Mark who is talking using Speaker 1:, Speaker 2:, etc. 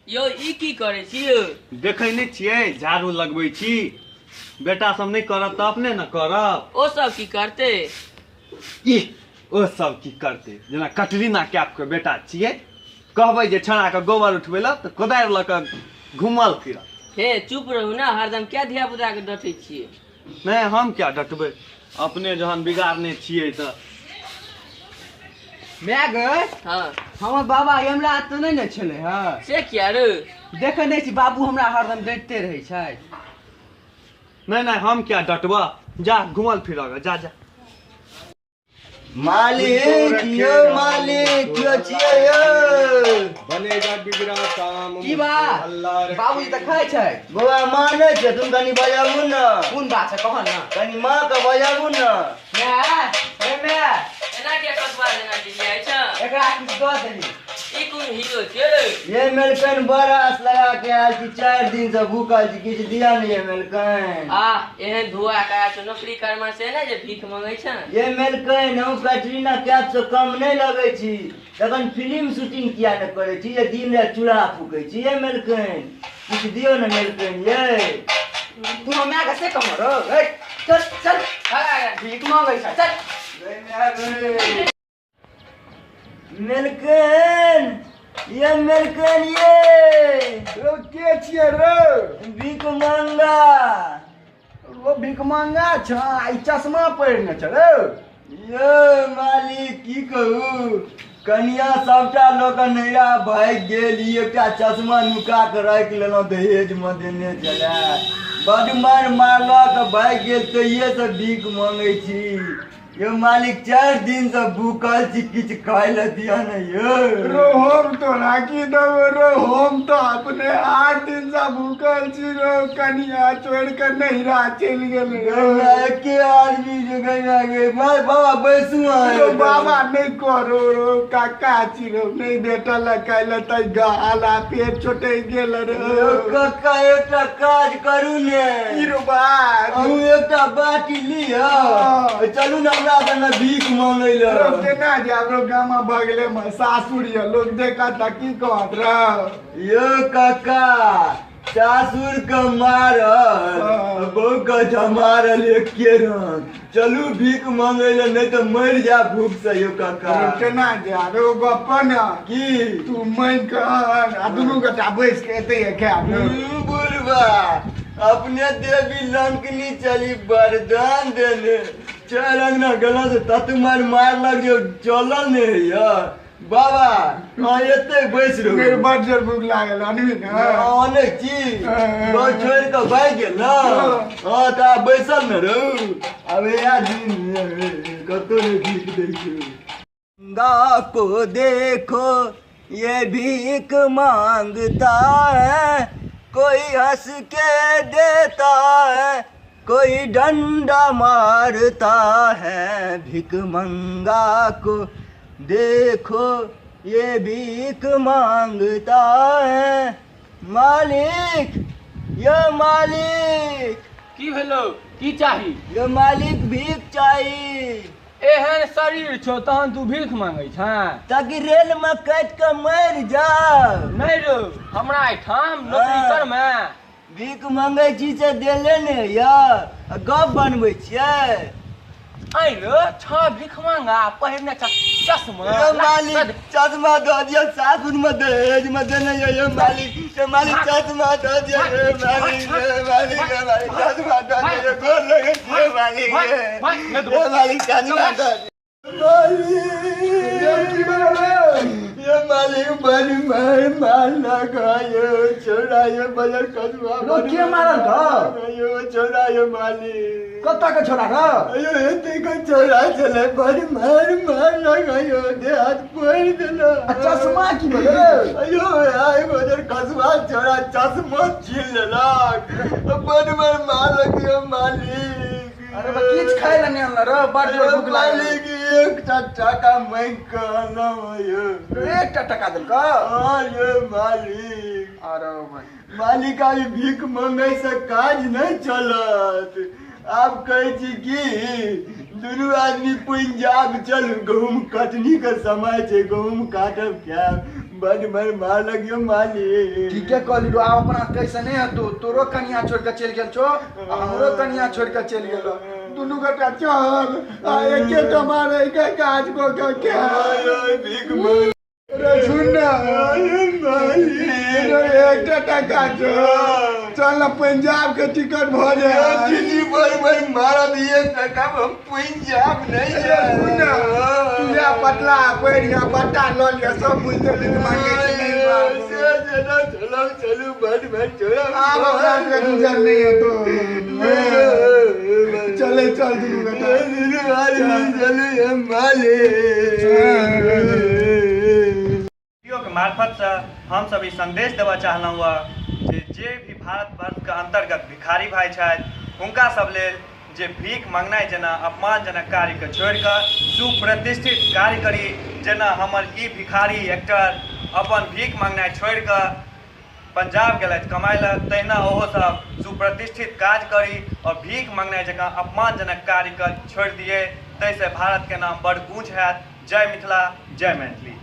Speaker 1: यो ई की करे छी यो?
Speaker 2: देखे नहीं छिए झाड़ू लगबै छी। बेटा सब नहीं करत त अपने न करब।
Speaker 1: ओ सब की करते?
Speaker 2: ई ओ सब की करते जेना कटरीना कैफ के बेटा छिए। कहबै जे छाना के गोबर उठबै ल त कोदारि ल के घुमल फिरत।
Speaker 1: हे चुप रहू ना, हरदम क्या धिया पुता के डटे छिए?
Speaker 2: नहीं हम क्या डटबै, अपने जहन बिगाड़ने छिए त।
Speaker 3: मैं गए
Speaker 1: हाँ
Speaker 3: हमर बाबा हमरा तो नहीं न छले ह।
Speaker 1: से क्या रे?
Speaker 3: देखे नहीं छी बाबू हमरा हरदम डटते रहे छै।
Speaker 2: नहीं नहीं हम क्या डटबा, जा घुमल फिरल जा जा।
Speaker 4: मालिक यो मालिक क्यों छिए यो?
Speaker 5: बनेगा बिगड़ा काम
Speaker 3: की बा
Speaker 5: अल्लाह
Speaker 3: बाबूजी त खाए छै।
Speaker 4: बौआ माने छै तुम कनी बजाबू न,
Speaker 3: कोन बात छै कह ना।
Speaker 4: कनी माँ के बजाबू न।
Speaker 3: मैं
Speaker 1: एना के कसबा देना दिया छ?
Speaker 3: एकरा कुछ the Delhi.
Speaker 1: E cone hero छै रे?
Speaker 4: ये मेलकन बरस लगा के आयल छी, 4 दिन से भूखल छी, किछ दिया नहीं ये मेलकन।
Speaker 1: आ एहन धुआ करा छ नौकरी करमा से ना जे भीख मांगे छ।
Speaker 4: ये मेलकन हम कटरीना कैफ से कम नहीं लगे छी, तखन फिल्म शूटिंग किया न करे छी, ये दिन रात चूल्हा फूके छी। ये मेलकन कुछ दियो न मेलकन ये।
Speaker 3: तू हमरा के से कम रो। ए चल चल भीख मांगे छै चल।
Speaker 4: मेलकन ये मेलकन ये
Speaker 5: रो के छिए रो?
Speaker 4: भीख मांगा।
Speaker 5: वो भिख मांगा छ, आई चश्मा पहिरने छ रो।
Speaker 4: यो मालिक की कहू, कनिया सबटा लोक नैरा भागि गेल, ई एकटा चश्मा नुका के राखि लेलहुँ दहेज में देने छलै। बड मार मारलक भागि गेल, तैये से भीख मांगे छी। यो मालिक 4 दिन से भूखल छी, किछ खाय ले दिया न यो।
Speaker 5: रो हम तो राखी दबो रो, हम तो अपने 8 दिन से भूखल छी रो। कनिया छोड़ के नैरा चल गेल रो।
Speaker 4: के आदमी जो गया गे माय बाबा बैसू आए।
Speaker 5: रो बाबा नहीं करो रो, काका छी रो, नहीं बेटा ल काइले तै गाला पेट छोटे गेल
Speaker 4: यो
Speaker 5: रो।
Speaker 4: कक्का एकटा काज करू ने,
Speaker 5: की रो बा?
Speaker 4: तू एकटा बाटी लिया, चलू न हमरा संगे भीख मांगे ले।
Speaker 5: रो केना जाब रो, गामा बगले में सासुर ये, लोग देखा था की कहत रो।
Speaker 4: यो कक्का सासुर के मारल बहू के मारल एके रंग। चलू भीख मांगे ले, नहीं तो मर जा भूख से। यो कक्का
Speaker 5: रो केना जा रो गप्पन
Speaker 4: की
Speaker 5: तू मैं कर आ दुनू गोटा बैस के एते खाब रो।
Speaker 4: बुढ़वा अपने देवी लंकनी चली वरदान देने, 4 अंगना गला से ततमर मारलक जो चलल नहीं है। बाबा हाँ एते बैस रहो।
Speaker 5: मेरे बड़ जोर भूख लागल अनबी ना।
Speaker 4: अनेक चीज बहुत छोड़ के भाग गेल ना। हाँ तो आप बैसल न रहो। अब यार दिन कतो ने भीख दै छै। गंगा को देखो ये भीख मांगता है, कोई हंस के देता है, कोई डंडा मारता है। भिख मंगा को देखो ये भीख मांगता है। मालिक ये मालिक
Speaker 3: की भेलो? की चाही?
Speaker 4: ये मालिक भीख चाहिए।
Speaker 3: एहन शरीर छौ तहन तू भीख मांगे छ?
Speaker 4: ताकि रेल में कट के मर जाओ।
Speaker 3: नहीं रो, हमरा एठाम नौकरी कर में
Speaker 4: भीख मांगे छी से देले ने यार, गप बनबै छियै।
Speaker 3: आई रो छ भीख मांगा पहिरने छ चश्मा।
Speaker 4: ये मालिक चश्मा दो दिया, सासुर में दहेज में देने ये मालिक। ये मालिक चश्मा दो दिया, ये मालिक ये मालिक ये मालिक चश्मा दो दिया, गोर लगे ये मालिक ये मालिक चश्मा दो दिया। ये मालिक बड़ी मार लगायो, छोड़ा ये बजर कसवा।
Speaker 5: लोग के मारल का?
Speaker 4: यो छोड़ा ये मालिक
Speaker 5: कत्ता के छोड़ा रो?
Speaker 4: अयो एते को छोड़ा चले, बड़ी मार लगायो, दे हाथ फोड़ देलो।
Speaker 5: चश्मा की भेलो?
Speaker 4: अयो आय बजर कसवा छोड़ा चश्मा छीन लेलक, बड़ी मार लगियो मालिक।
Speaker 5: अरे बा किछ खाय ल नहीं रो, बड़ जोर भूख लागल।
Speaker 4: मालिक एक टका मैं कहलौ यो।
Speaker 5: एक टका देल का?
Speaker 4: हाँ ये मालिक।
Speaker 5: अरे भाई
Speaker 4: मालिक अभी भीख मांगे से काज नहीं चलत। आप कहे छी कि दुनू आदमी पंजाब चलू, गहूम कटनी के समय छै, गहूम काटब खायब। बड़ मार लगियो मालिक।
Speaker 5: ठीक है कहली आप अपना कैसे नहीं है तोरो कनिया छोड़ के चल गेल छो हमरो कनिया छोड़ के चल गेलो दुनू गोटा चल आ एके तो मारे के काज को के
Speaker 4: भीख मांग
Speaker 5: रे सुन ना एकटा टका चल ना पंजाब के टिकट भ जाए
Speaker 4: दिल्ली भाई मारा दिए टका हम पंजाब नहीं
Speaker 5: सुन ना तू या पतला पैरिया बट्टा ल लिया सब मुझे दिन मांगे
Speaker 4: चलो बड़ छोड़ा
Speaker 5: आप अपना के गुजर नहीं है तो चले चल दुनू बेटा
Speaker 4: चलो हम माले।
Speaker 2: वीडियो के मार्फत से हम सब ई संदेश देवा चाहलहुँ हुआ जे भी भारतवर्ष के अंतर्गत भिखारी भाई छथि हुनका सब लेल जे भीख मंगनाइ जेना अपमानजनक कार्य के छोड़ि कऽ सुप्रतिष्ठित कार्य करी जेना हमर ई भिखारी एक्टर अपन भीख मंगनाइ छोड़ि कऽ पंजाब गेलथि कमाइ लए तहिना ओहो सब सुप्रतिष्ठित काज करी और भीख मंगनाइ जकाँ अपमानजनक कार्य के छोड़ि दिए ताहिसँ भारत के नाम बड़ ऊँच हैत। जय मिथिला जय मैथिली।